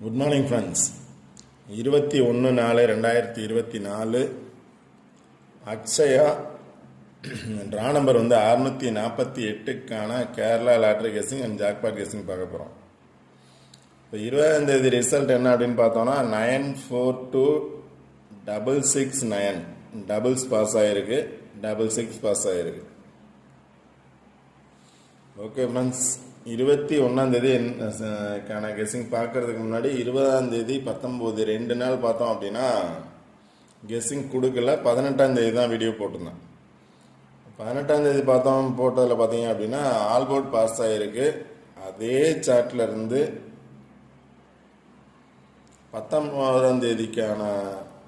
Good morning friends. 21/4/2024 Akshaya draw number 648க்கான Kerala lottery guessing and jackpot guessing பார்க்க போகிறோம். இப்போ 20ஆம் தேதி ரிசல்ட் என்ன அப்படின்னு பார்த்தோன்னா 942669 டபுள்ஸ் பாஸ் ஆகிருக்கு, 66 பாஸ் ஆகிருக்கு. ஓகே ஃப்ரெண்ட்ஸ், 21ஆம் தேதி கெஸ்ஸிங் பார்க்கறதுக்கு முன்னாடி 20ஆம் தேதி 19 2 நாள் பார்த்தோம் அப்படின்னா கெஸ்ஸிங் கொடுக்கல. 18ஆம் தேதி தான் வீடியோ போட்டிருந்தேன். 18ஆம் தேதி போட்டதில் பார்த்தீங்க அப்படின்னா ஆல்போர்ட் பாஸ் ஆகிருக்கு. அதே சார்ட்ல இருந்து 19ஆம் தேதிக்கான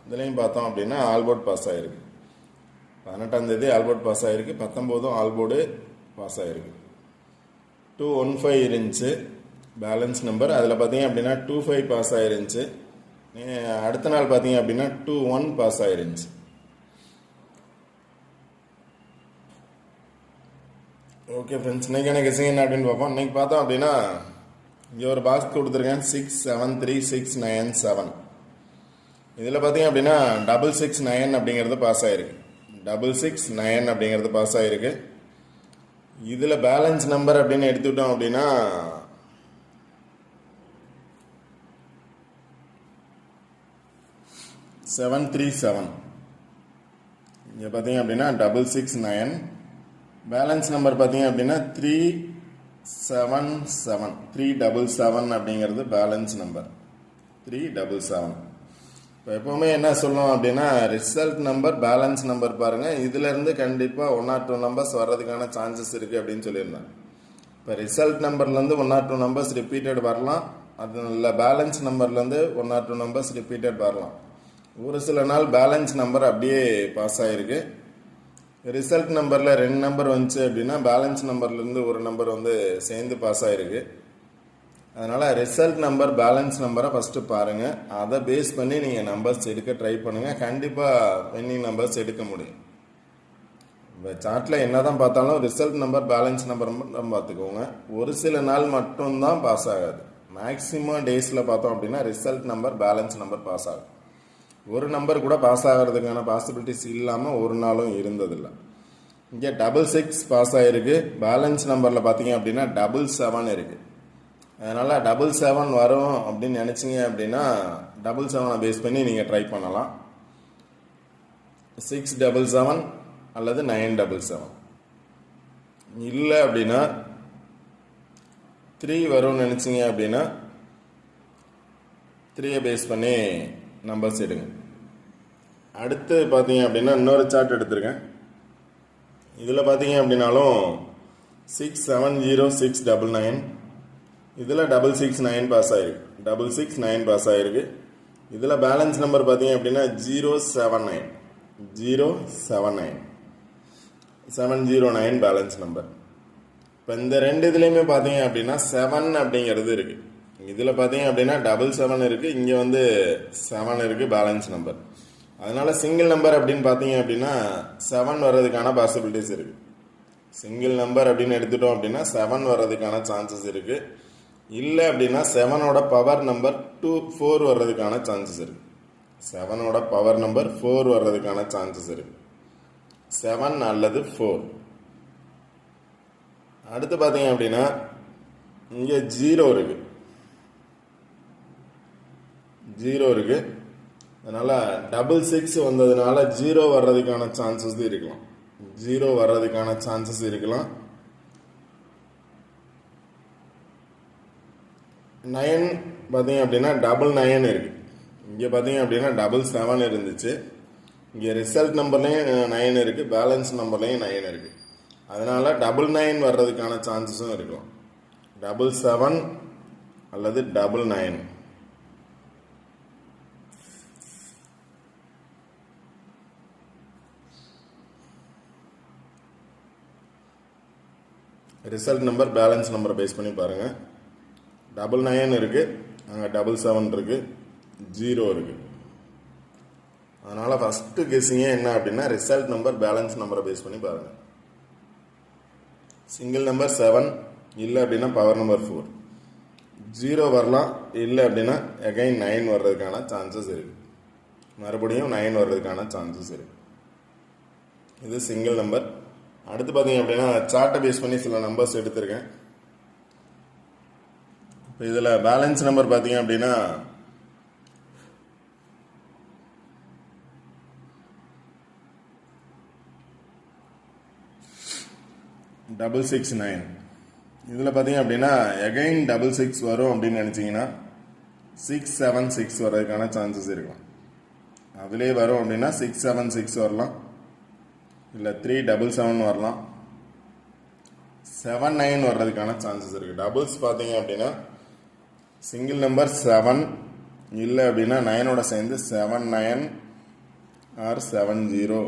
இதுலையும் பார்த்தோம் அப்படின்னா ஆல்போர்ட் பாஸ் ஆகிருக்கு. 18ஆம் தேதி ஆல்போர்ட் பாஸ் ஆகிருக்கு, 19 ஆல்போர்டு பாஸ் ஆகிருக்கு. 215 இருந்துச்சு பேலன்ஸ் நம்பர். அதில் பார்த்தீங்க அப்படின்னா 25 பாஸ் ஆயிருந்துச்சு. அடுத்த நாள் பார்த்தீங்க அப்படின்னா 21 பாஸ் ஆயிருந்துச்சு. ஓகே ஃப்ரெண்ட்ஸ், இன்னைக்கான கெஸ்ஸிங் என்ன அப்படின்னு பார்ப்போம். இன்னைக்கு பார்த்தோம் அப்படின்னா இங்கே ஒரு பாக்ஸ் கொடுத்துருக்கேன் 673697. இதில் பார்த்தீங்க அப்படின்னா 669 அப்படிங்கிறது பாஸ் ஆகிருக்கு. 669 அப்படிங்கிறது பாஸ் ஆகிருக்கு. இதில் பேலன்ஸ் நம்பர் அப்படின்னு எடுத்துக்கிட்டோம் அப்படின்னா 737. இங்கே பார்த்தீங்க அப்படின்னா 669. பேலன்ஸ் நம்பர் பார்த்தீங்க அப்படின்னா 377. 377 அப்படிங்கிறது பேலன்ஸ் நம்பர் 377. இப்போ எப்போவுமே என்ன சொல்லுவோம் அப்படின்னா ரிசல்ட் நம்பர் பேலன்ஸ் நம்பர் பாருங்கள், இதிலேருந்து கண்டிப்பாக 1 or 2 நம்பர்ஸ் வர்றதுக்கான சான்சஸ் இருக்குது அப்படின்னு சொல்லியிருந்தேன். இப்போ ரிசல்ட் நம்பர்லேருந்து 1 or 2 நம்பர்ஸ் ரிப்பீட்டட் வரலாம். அது இல்லை பேலன்ஸ் நம்பர்லேருந்து 1 or 2 நம்பர்ஸ் ரிப்பீட்டட் வரலாம். ஒரு சில நாள் பேலன்ஸ் நம்பர் அப்படியே பாஸ் ஆகிருக்கு. ரிசல்ட் நம்பரில் 2 நம்பர் வந்துச்சு அப்படின்னா பேலன்ஸ் நம்பர்லேருந்து ஒரு நம்பர் சேர்ந்து பாஸ் ஆகிருக்கு. அதனால் ரிசல்ட் நம்பர் பேலன்ஸ் நம்பரை ஃபஸ்ட்டு பாருங்கள். அதை பேஸ் பண்ணி நீங்கள் நம்பர்ஸ் எடுக்க ட்ரை பண்ணுங்கள். கண்டிப்பாக வின்னிங் நம்பர்ஸ் எடுக்க முடியும். இப்போ சார்ட்டில் என்ன தான் பார்த்தாலும் ரிசல்ட் நம்பர் பேலன்ஸ் நம்பர் மட்டும் பார்த்துக்கோங்க. ஒரு சில நாள் மட்டும்தான் பாஸ் ஆகாது. மேக்ஸிமம் டேஸில் பார்த்தோம் அப்படின்னா result number balance number pass ஆகும். ஒரு நம்பர் கூட பாஸ் ஆகிறதுக்கான பாசிபிலிட்டிஸ் இல்லாமல் ஒரு நாளும் இருந்ததில்லை. இங்கே 66 பாஸ் ஆகிருக்கு. பேலன்ஸ் நம்பரில் பார்த்தீங்க அப்படின்னா 77 இருக்குது. அதனால் 77 வரும் அப்படின்னு நினச்சிங்க அப்படின்னா 77 பேஸ் பண்ணி நீங்கள் ட்ரை பண்ணலாம். 677 அல்லது 977. இல்லை அப்படின்னா 3 வரும்னு நினச்சிங்க அப்படின்னா 3 பேஸ் பண்ணி நம்பர்ஸ் எடுங்க. அடுத்து பார்த்தீங்க அப்படின்னா இன்னொரு சார்ட் எடுத்திருக்கேன். இதில் பார்த்தீங்க அப்படின்னாலும் 670699. இதில் 669 பாஸ் ஆகிருக்கு. 669 பாஸ் ஆகிருக்கு. இதில் பேலன்ஸ் நம்பர் பார்த்தீங்க அப்படின்னா 079. 709 பேலன்ஸ் நம்பர். இப்போ இந்த 2 இதுலேயுமே பார்த்தீங்க அப்படின்னா 7 அப்படிங்கிறது இருக்குது. இதில் பார்த்தீங்க அப்படின்னா 77 இருக்குது, இங்கே 7 இருக்குது பேலன்ஸ் நம்பர். அதனால் சிங்கிள் நம்பர் அப்படின்னு பார்த்தீங்க அப்படின்னா 7 வர்றதுக்கான பாசிபிலிட்டிஸ் இருக்குது. சிங்கிள் நம்பர் அப்படின்னு எடுத்துட்டோம் அப்படின்னா 7 வர்றதுக்கான சான்சஸ் இருக்குது. இல்லை அப்படின்னா 7ஓட பவர் நம்பர் 4 வர்றதுக்கான சான்சஸ் இருக்குது. 7ஓட பவர் நம்பர் 4 வர்றதுக்கான சான்சஸ் இருக்குது. 7 அல்லது 4. அடுத்து பார்த்தீங்க அப்படின்னா இங்கே 0 இருக்குது. 0 இருக்குது. அதனால் 66 வந்ததுனால 0 வர்றதுக்கான சான்சஸ் இருக்கலாம். 0 வர்றதுக்கான சான்சஸ் இருக்கலாம். 9 பார்த்தீங்க அப்படின்னா 99 இருக்குது. இங்கே பார்த்தீங்க அப்படின்னா 77 இருந்துச்சு. இங்கே ரிசல்ட் நம்பர்லேயும் 9 இருக்குது, பேலன்ஸ் நம்பர்லேயும் 9 இருக்குது. அதனால் 99 வர்றதுக்கான சான்சஸும் இருக்கலாம். 77 அல்லது 99. ரிசல்ட் நம்பர் பேலன்ஸ் நம்பரை பேஸ் பண்ணி பாருங்கள். 99 இருக்குது, அங்கே 77 இருக்குது, 0 இருக்குது. அதனால் ஃபஸ்ட்டு கெஸ்ஸிங்கே என்ன அப்படின்னா ரிசல்ட் நம்பர் பேலன்ஸ் நம்பரை பேஸ் பண்ணி பாருங்கள். சிங்கிள் நம்பர் 7, இல்லை அப்படின்னா பவர் நம்பர் 4. 0 வரலாம், இல்லை அப்படின்னா அகைன் 9 வர்றதுக்கான சான்சஸ் இருக்குது. மறுபடியும் 9 வர்றதுக்கான சான்சஸ் இருக்குது. இது சிங்கிள் நம்பர். அடுத்து பார்த்தீங்க அப்படின்னா சார்ட்டை பேஸ் பண்ணி சில நம்பர்ஸ் எடுத்திருக்கேன். இப்போ இதில் பேலன்ஸ் நம்பர் பார்த்தீங்க அப்படின்னா 669. இதில் பார்த்தீங்க அப்படின்னா எகைன் 66 வரும் அப்படின்னு நினச்சிங்கன்னா 676 வர்றதுக்கான சான்சஸ் இருக்கும். அதுலேயே வரும் அப்படின்னா 676 வரலாம், இல்லை 377 வரலாம், 79 வர்றதுக்கான சான்சஸ் இருக்குது. டபுள்ஸ் பார்த்தீங்க அப்படின்னா சிங்கிள் நம்பர் 7, இல்லை அப்படின்னா 9ஓட சேர்ந்து 79 ஆர் 70,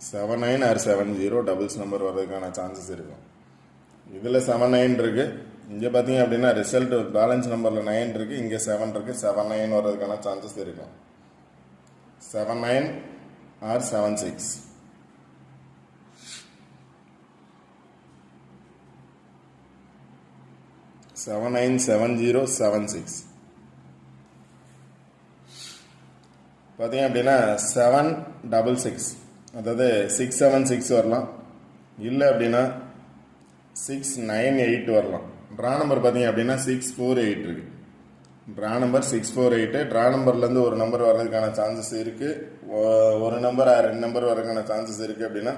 79 ஆர் 70 டபுள்ஸ் நம்பர் வர்றதுக்கான சான்சஸ் இருக்கும். இதில் 79 இருக்குது. இங்கே பார்த்தீங்க அப்படின்னா ரிசல்ட் பேலன்ஸ் நம்பரில் 9 இருக்குது, இங்கே 7 இருக்குது. 79 வர்றதுக்கான சான்சஸ் இருக்கும். 79 ஆர் 76. செவன் 7076 பார்த்தீங்க அப்படின்னா 766, அதாவது 676 வரலாம், இல்லை அப்படின்னா 698 வரலாம். ட்ரா நம்பர் பார்த்தீங்க அப்படின்னா 648 இருக்கு. Draw number 648. ட்ரா நம்பர்லேருந்து ஒரு நம்பர் வர்றதுக்கான சான்சஸ் இருக்குது. ஒரு நம்பர் 2 நம்பர் வர்றதுக்கான சான்சஸ் இருக்குது. அப்படின்னா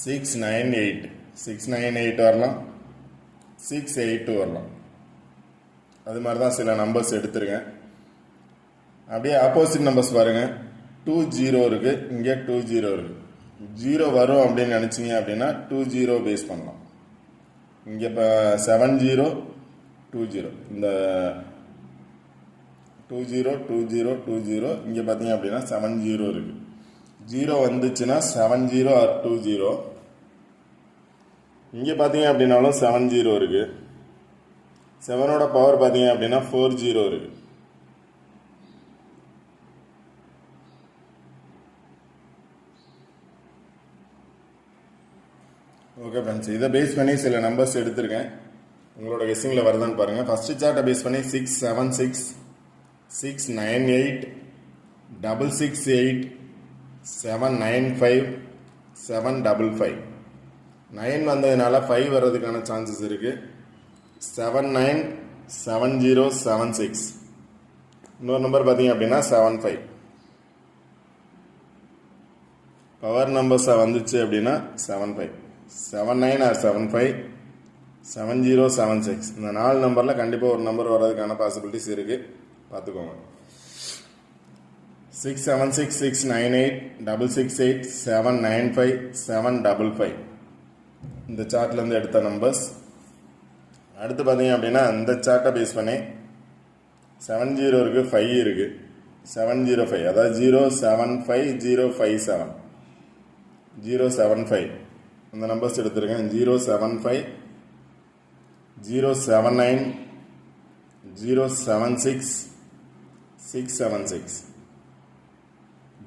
698 வரலாம், 682 வரலாம். அது மாதிரி தான் சில நம்பர்ஸ் எடுத்துருக்கேன். அப்படியே ஆப்போசிட் நம்பர்ஸ் பாருங்கள். 20 இருக்குது, இங்கே 20 இருக்குது. 0 வரும் அப்படின்னு நினச்சிங்க அப்படின்னா 20 பேஸ் பண்ணலாம். இங்கே இப்போ 7020, இந்த 202020 இங்கே பார்த்தீங்க அப்படின்னா 70 இருக்குது. 0 வந்துச்சுன்னா 70 ஆர் 20. இங்கே பார்த்தீங்க அப்படின்னாலும் 70 இருக்குது. 7ஓட பவர் பார்த்தீங்க அப்படின்னா 40 இருக்குது. ஓகே ஃப்ரெண்ட்ஸ், இதை பேஸ் பண்ணி சில நம்பர்ஸ் எடுத்திருக்கேன். உங்களோட கெஸ்ஸிங்கில் வருதான்னு பாருங்கள். ஃபஸ்ட்டு சார்ட்டை பேஸ் பண்ணி 676, 698, 668, 795, 755. 9 வந்ததுனால 5 வர்றதுக்கான சான்சஸ் இருக்குது. 797076. இன்னொரு நம்பர் பார்த்தீங்க அப்படின்னா 75. பவர் நம்பர்ஸாக வந்துச்சு அப்படின்னா 75, 79 ஆர் 75, 7076. இந்த 4 நம்பரில் கண்டிப்பாக ஒரு நம்பர் வர்றதுக்கான பாசிபிலிட்டிஸ் இருக்குது, பார்த்துக்கோங்க. 676, 698, 668, 795, 755 இந்த சார்ட்லேருந்து எடுத்த நம்பர்ஸ். அடுத்து பார்த்தீங்க அப்படின்னா இந்த சார்ட்டை பேஸ் பண்ணி 70 இருக்குது, 5 இருக்குது. 705, அதாவது 075057, 075 இந்த நம்பர்ஸ் எடுத்திருக்கேன். 075, 079, 076, 676.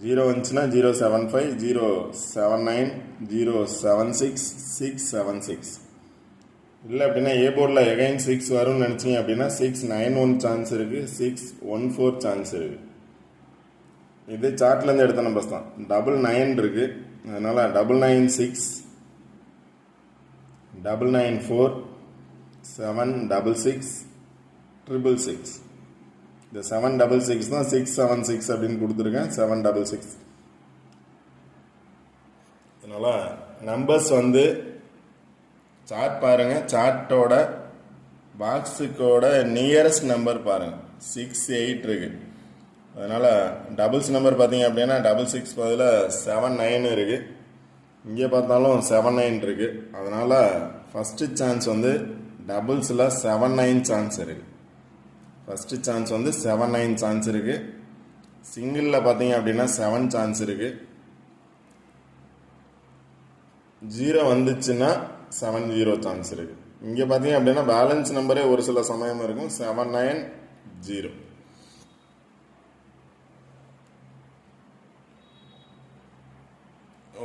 0 வந்துச்சுன்னா 075, 079, 076, 676. இல்லை அப்படின்னா ஏ போர்டில் எகைன் 6 வரும்னு நினச்சிங்க அப்படின்னா 691 சான்ஸ் இருக்குது, 614 சான்ஸ் இருக்குது. இது சார்ட்லேருந்து எடுத்த நம்பர்ஸ் தான். 99 இருக்குது, அதனால் 996, 994, 766, 666. இந்த 766 தான் 676 அப்படின்னு கொடுத்துருக்கேன். 766. அதனால் நம்பர்ஸ் வந்து சார்ட் பாருங்கள். சார்ட்டோட பாக்ஸுக்கோட நியரஸ்ட் நம்பர் பாருங்கள். 68 இருக்குது. அதனால் டபுள்ஸ் நம்பர் பார்த்தீங்க அப்படின்னா 66 பதில் 79 இருக்குது. இங்கே பார்த்தாலும் 79 இருக்குது. அதனால் ஃபஸ்ட்டு சான்ஸ் வந்து டபுள்ஸில் 79 சான்ஸ் இருக்குது. ஃபஸ்ட்டு சான்ஸ் வந்து 79 சான்ஸ் இருக்குது. சிங்கிளில் பார்த்தீங்க அப்படின்னா 7 சான்ஸ் இருக்குது. 0 வந்துச்சுன்னா 70 சான்ஸ் இருக்குது. இங்கே பார்த்தீங்க அப்படின்னா பேலன்ஸ் நம்பரே ஒரு சில சமயம் இருக்கும். 790.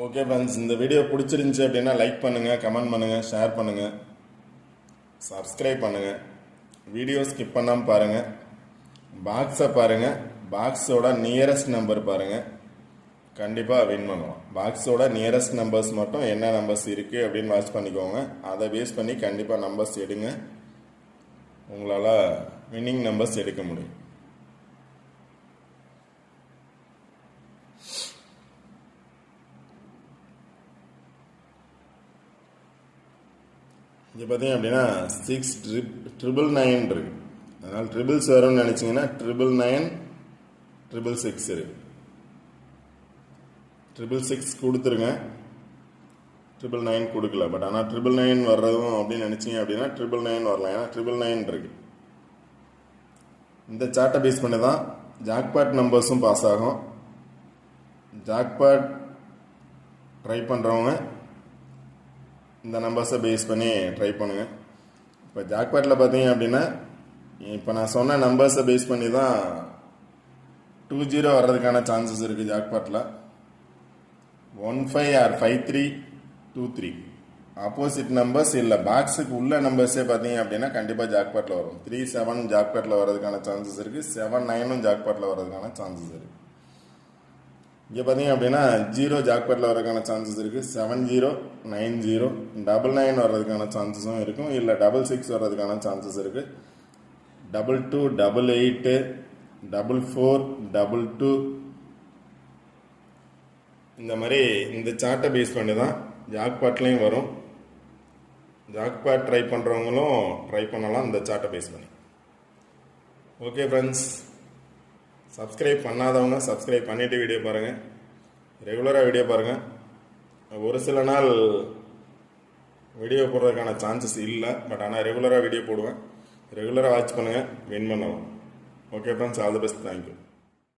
ஓகே ஃப்ரெண்ட்ஸ், இந்த வீடியோ பிடிச்சிருந்துச்சி அப்படின்னா லைக் பண்ணுங்கள், கமெண்ட் பண்ணுங்கள், ஷேர் பண்ணுங்கள், சப்ஸ்கிரைப் பண்ணுங்கள். வீடியோ ஸ்கிப் பண்ணாமல் பாருங்கள். பாக்ஸை பாருங்கள். பாக்ஸோட நியரஸ்ட் நம்பர் பாருங்கள். கண்டிப்பாக வின் பண்ணுவோம். பாக்ஸோட நியரஸ்ட் நம்பர்ஸ் மட்டும் என்ன நம்பர்ஸ் இருக்குது அப்படின்னு வாட்ச் பண்ணிக்கோங்க. அதை பேஸ் பண்ணி கண்டிப்பாக நம்பர்ஸ் எடுங்க. உங்களால் வின்னிங் நம்பர்ஸ் எடுக்க முடியும். இங்கே பார்த்தீங்க அப்படின்னா 6,999 இருக்கு. அதனால் ட்ரிபிள்ஸ் வரும்னு நினச்சிங்கன்னா 999 666 இருக்கு. 666 கொடுத்துருங்க. 999 கொடுக்கல. பட் ஆனால் 999 வர்றதும் அப்படின்னு நினச்சிங்க அப்படின்னா 999 வரலாம். ஏன்னா 999 இருக்கு. இந்த சார்ட்டை பேஸ் பண்ணி தான் ஜாக்பாட் நம்பர்ஸும் பாஸ் ஆகும். ஜாக்பாட் ட்ரை பண்ணுறவங்க இந்த நம்பர்ஸை பேஸ் பண்ணி ட்ரை பண்ணுங்கள். இப்போ ஜாக்பாட்டில் பார்த்தீங்க அப்படின்னா இப்போ நான் சொன்ன நம்பர்ஸை பேஸ் பண்ணி தான் 20 வர்றதுக்கான சான்சஸ் இருக்குது. ஜாக்பாட்டில் 15 ஆர் 5323 ஆப்போசிட் நம்பர்ஸ் இல்லை பாக்ஸுக்கு உள்ள நம்பர்ஸே பார்த்தீங்க அப்படின்னா கண்டிப்பாக ஜாக்பாட்டில் வரும். 37 ஜாக்பாட்டில் வர்றதுக்கான சான்சஸ் இருக்குது. 79 ஜாக்பாட்டில் வர்றதுக்கான சான்சஸ் இருக்குது. இங்கே பார்த்தீங்க அப்படின்னா 0 ஜாக்பாட்டில் வர்றதுக்கான சான்சஸ் இருக்குது. 70 90 99 வர்றதுக்கான சான்சஸும் இருக்கும். இல்லை 66 வர்றதுக்கான சான்சஸ் இருக்குது. 22 88 44 22 இந்த மாதிரி இந்த சார்ட்டை பேஸ் பண்ணி தான் ஜாக்பாட்லேயும் வரும். ஜாக்பாட் ட்ரை பண்ணுறவங்களும் ட்ரை பண்ணலாம் இந்த சார்ட்டை பேஸ் பண்ணி. ஓகே ஃப்ரெண்ட்ஸ், சப்ஸ்கிரைப் பண்ணாதவங்க சப்ஸ்கிரைப் பண்ணிவிட்டு வீடியோ பாருங்கள். ரெகுலராக வீடியோ பாருங்கள். ஒரு சில நாள் வீடியோ போடுறதுக்கான சான்சஸ் இல்லை. பட் ஆனால் ரெகுலராக வீடியோ போடுவேன். ரெகுலராக வாட்ச் பண்ணுங்கள், வின் பண்ணலாம். Okay friends, all the best. Thank you.